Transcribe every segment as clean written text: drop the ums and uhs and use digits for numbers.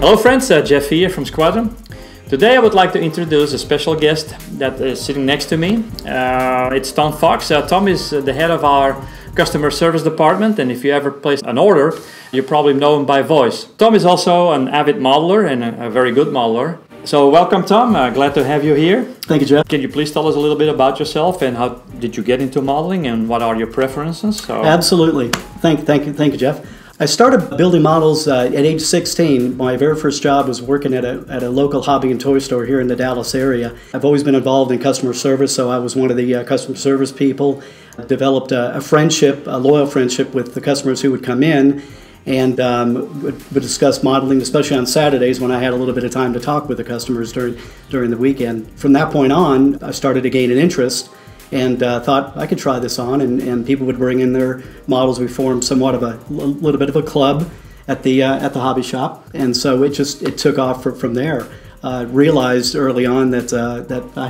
Hello friends, Jef V here from Squadron. Today I would like to introduce a special guest that is sitting next to me. It's Tom Fox. Tom is the head of our customer service department, and if you ever place an order, you probably know him by voice. Tom is also an avid modeler and a very good modeler. So welcome, Tom. Glad to have you here. Thank you, Jeff. Can you please tell us a little bit about yourself and how did you get into modeling and what are your preferences? So... Absolutely. Thank you, Jeff. I started building models at age 16. My very first job was working at a local hobby and toy store here in the Dallas area. I've always been involved in customer service, so I was one of the customer service people. I developed a friendship, a loyal friendship with the customers who would come in and would discuss modeling, especially on Saturdays when I had a little bit of time to talk with the customers during the weekend. From that point on, I started to gain an interest and thought I could try this on, and people would bring in their models. We formed somewhat of a little bit of a club at the hobby shop, and so it took off from there. Realized early on that I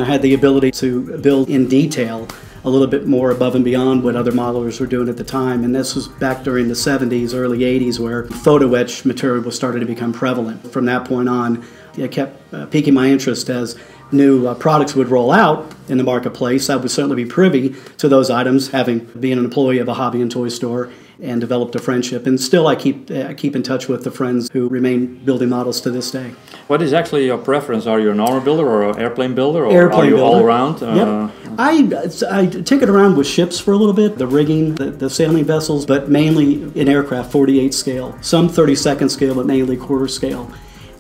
had the ability to build in detail a little bit more above and beyond what other modelers were doing at the time, and this was back during the 70s, early 80s, where photo etch material was starting to become prevalent. From that point on, it kept piquing my interest as new products would roll out in the marketplace. I would certainly be privy to those items, having been an employee of a hobby and toy store, and developed a friendship. And still, I keep in touch with the friends who remain building models to this day. What is actually your preference? Are you an armor builder or an airplane builder, or airplane are you builder. all around? Yep. I tinkered around with ships for a little bit, the rigging, the sailing vessels, but mainly in aircraft, 48 scale, some 32nd scale, but mainly quarter scale.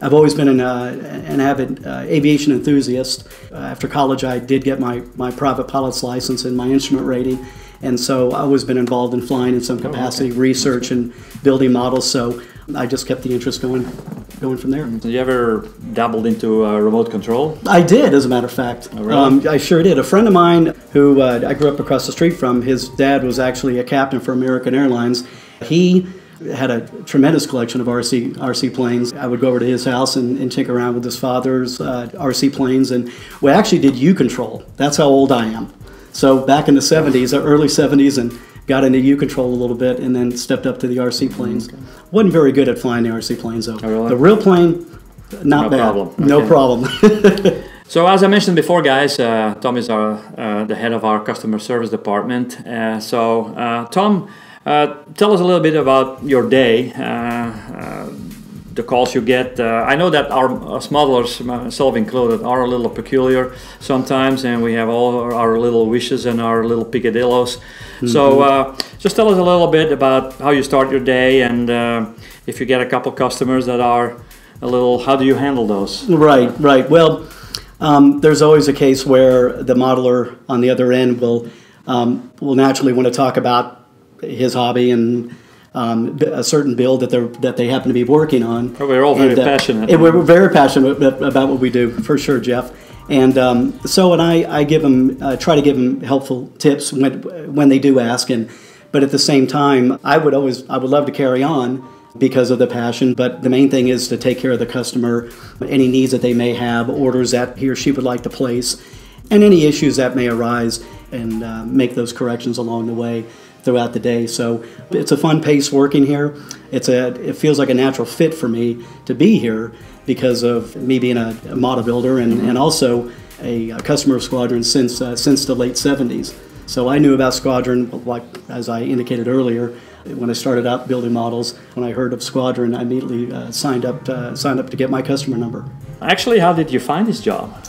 I've always been an avid aviation enthusiast. After college, I did get my private pilot's license and my instrument rating, and so I've always been involved in flying in some capacity, research and building models, so I just kept the interest going from there. Did you ever dabbled into remote control? I did, as a matter of fact. Oh, really? I sure did. A friend of mine who I grew up across the street from, his dad was actually a captain for American Airlines. He had a tremendous collection of RC planes. I would go over to his house and tinker around with his father's RC planes, and we actually did U-control. That's how old I am. So back in the 70s, early 70s, and got into U-control a little bit, and then stepped up to the RC planes. Okay. Wasn't very good at flying the RC planes, though. Oh, really? The real plane, not bad. Problem. Okay. No problem. So as I mentioned before, guys, Tom is the head of our customer service department. Tom, tell us a little bit about your day, the calls you get. I know that us modelers, myself included, are a little peculiar sometimes, and we have all our little wishes and our little picadillos. Mm-hmm. So just tell us a little bit about how you start your day, and if you get a couple customers that are a little, how do you handle those? Right. Well, there's always a case where the modeler on the other end will naturally want to talk about his hobby and a certain build that they happen to be working on. Well, we're all very passionate. And we're very passionate about what we do, for sure, Jeff. And I give them, try to give them helpful tips when they do ask. But at the same time, I would love to carry on because of the passion. But the main thing is to take care of the customer, any needs that they may have, orders that he or she would like to place, and any issues that may arise, and make those corrections along the way throughout the day. So it's a fun pace working here. It feels like a natural fit for me to be here because of me being a model builder and also a customer of Squadron since the late 70s. So I knew about Squadron, like as I indicated earlier, when I started out building models. When I heard of Squadron, I immediately signed up to get my customer number. Actually, how did you find this job?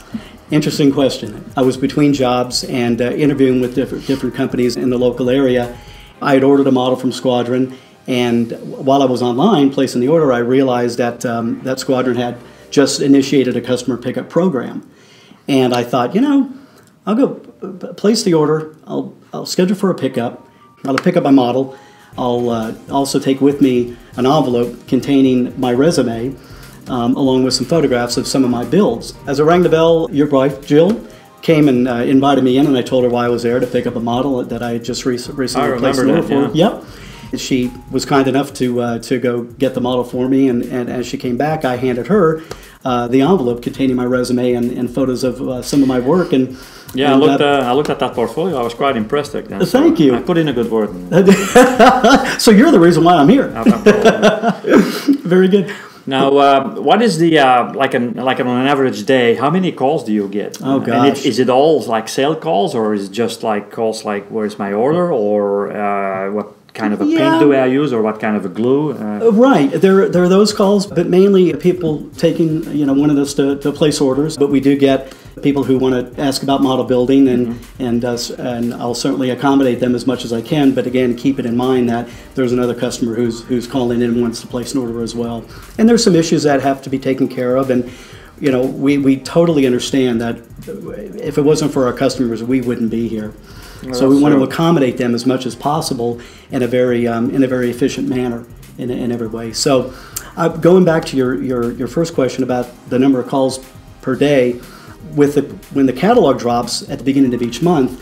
Interesting question. I was between jobs and interviewing with different companies in the local area. I had ordered a model from Squadron, and while I was online placing the order, I realized that that Squadron had just initiated a customer pickup program. And I thought, I'll go place the order. I'll schedule for a pickup. I'll pick up my model. I'll also take with me an envelope containing my resume, along with some photographs of some of my builds. As I rang the bell, your wife, Jill, came and invited me in, and I told her why I was there to pick up a model that I had just recently placed an order for. Yeah. Yep. She was kind enough to go get the model for me, and as she came back, I handed her the envelope containing my resume and photos of some of my work. And yeah, I looked at that portfolio. I was quite impressed then. Thank you. I put in a good word. So you're the reason why I'm here. Very good. Now, what is the like on an average day? How many calls do you get? Oh gosh, and is it all like sale calls, or is it just like calls like "Where's my order?" or what kind of a paint do I use, or what kind of a glue? Right, there are those calls, but mainly people taking wanting us to place orders. But we do get people who want to ask about model building, and I'll certainly accommodate them as much as I can. But again, keep it in mind that there's another customer who's calling in and wants to place an order as well. And there's some issues that have to be taken care of, and we totally understand that if it wasn't for our customers, we wouldn't be here. So we want to accommodate them as much as possible in a very efficient manner in every way. So going back to your first question about the number of calls per day, when the catalog drops at the beginning of each month,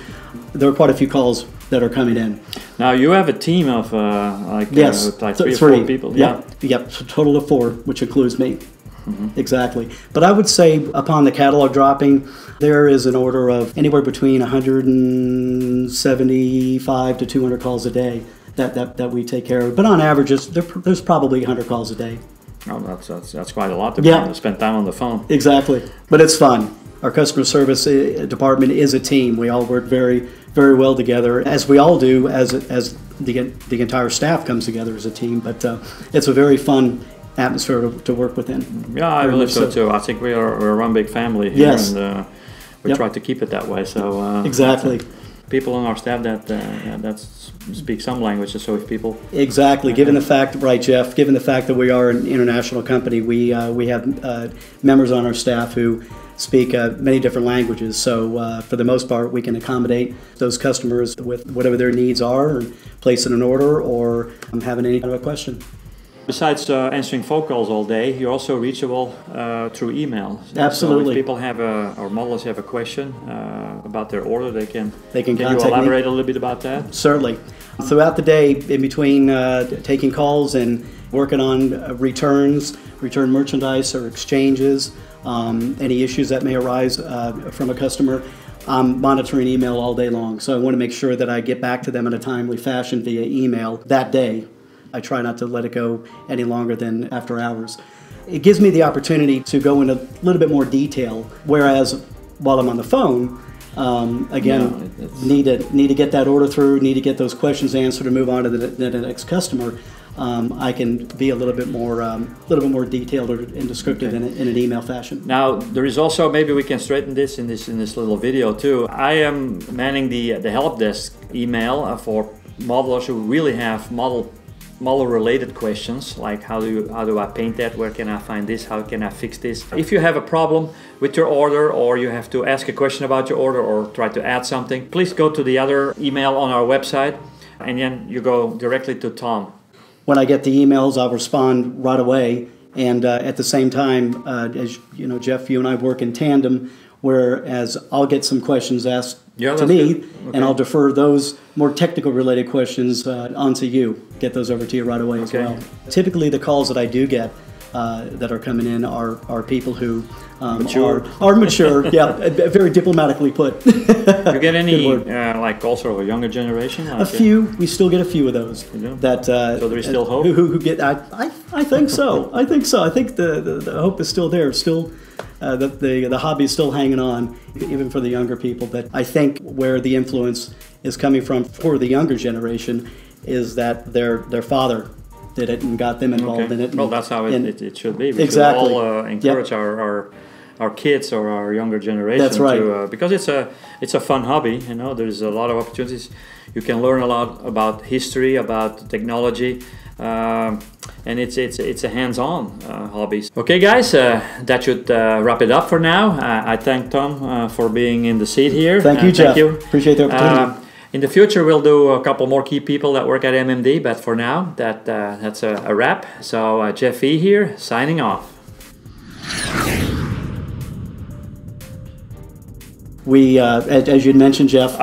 there are quite a few calls that are coming in. Now you have a team of like 3 or 4 people. Yep. So total of 4, which includes me. Exactly. But I would say upon the catalog dropping, there is an order of anywhere between 175 to 200 calls a day that we take care of. But on average, there's probably 100 calls a day. Oh, that's quite a lot to spend time on the phone. Exactly. But it's fun. Our customer service department is a team. We all work very, very well together, as we all do, as the entire staff comes together as a team. But it's a very fun atmosphere to work within. Yeah, I believe so too. I think we're one big family here, yes. And we try to keep it that way. So exactly. People on our staff that speak some languages. So if people given the fact, right, Jeff, given the fact that we are an international company, we have members on our staff who speak many different languages. So for the most part, we can accommodate those customers with whatever their needs are, and placing an order or having any kind of a question. Besides answering phone calls all day, you're also reachable through email. Absolutely. So if people have or models have a question about their order, they can contact you elaborate a little bit about that? Certainly. Throughout the day, in between taking calls and working on return merchandise or exchanges, any issues that may arise from a customer, I'm monitoring email all day long. So I want to make sure that I get back to them in a timely fashion via email that day. I try not to let it go any longer than after hours. It gives me the opportunity to go into a little bit more detail, whereas while I'm on the phone, need to get that order through, need to get those questions answered and move on to the next customer. I can be a little bit more detailed and descriptive in an email fashion. Now there is also, maybe we can straighten this in this little video too. I am manning the help desk email for modelers who really have model related questions, like how do I paint that, where can I find this, how can I fix this. If you have a problem with your order, or you have to ask a question about your order or try to add something, please go to the other email on our website, and then you go directly to Tom. When I get the emails, I'll respond right away, and at the same time, as you know, Jeff, you and I work in tandem, whereas I'll get some questions asked to me, and I'll defer those more technical related questions onto you. Get those over to you right away as well. Typically the calls that I do get that are coming in are people who are mature, very diplomatically put. You get any like also a younger generation? Like a few. We still get a few of those. That so there is still hope? Who get, I think so. I think so. I think the hope is still there. Still, the hobby is still hanging on, even for the younger people. But I think where the influence is coming from for the younger generation is that their father did it and got them involved in it. Well, that's how it should be. We exactly. should all encourage our kids or our younger generation. That's right. To, because it's a fun hobby. You know, there's a lot of opportunities. You can learn a lot about history, about technology. And it's a hands-on hobby. Okay, guys, that should wrap it up for now. I thank Tom for being in the seat here. Thank you, Jeff. Appreciate the opportunity. In the future, we'll do a couple more key people that work at MMD, but for now, that's a wrap. So Jef V here, signing off. We, as you mentioned, Jeff.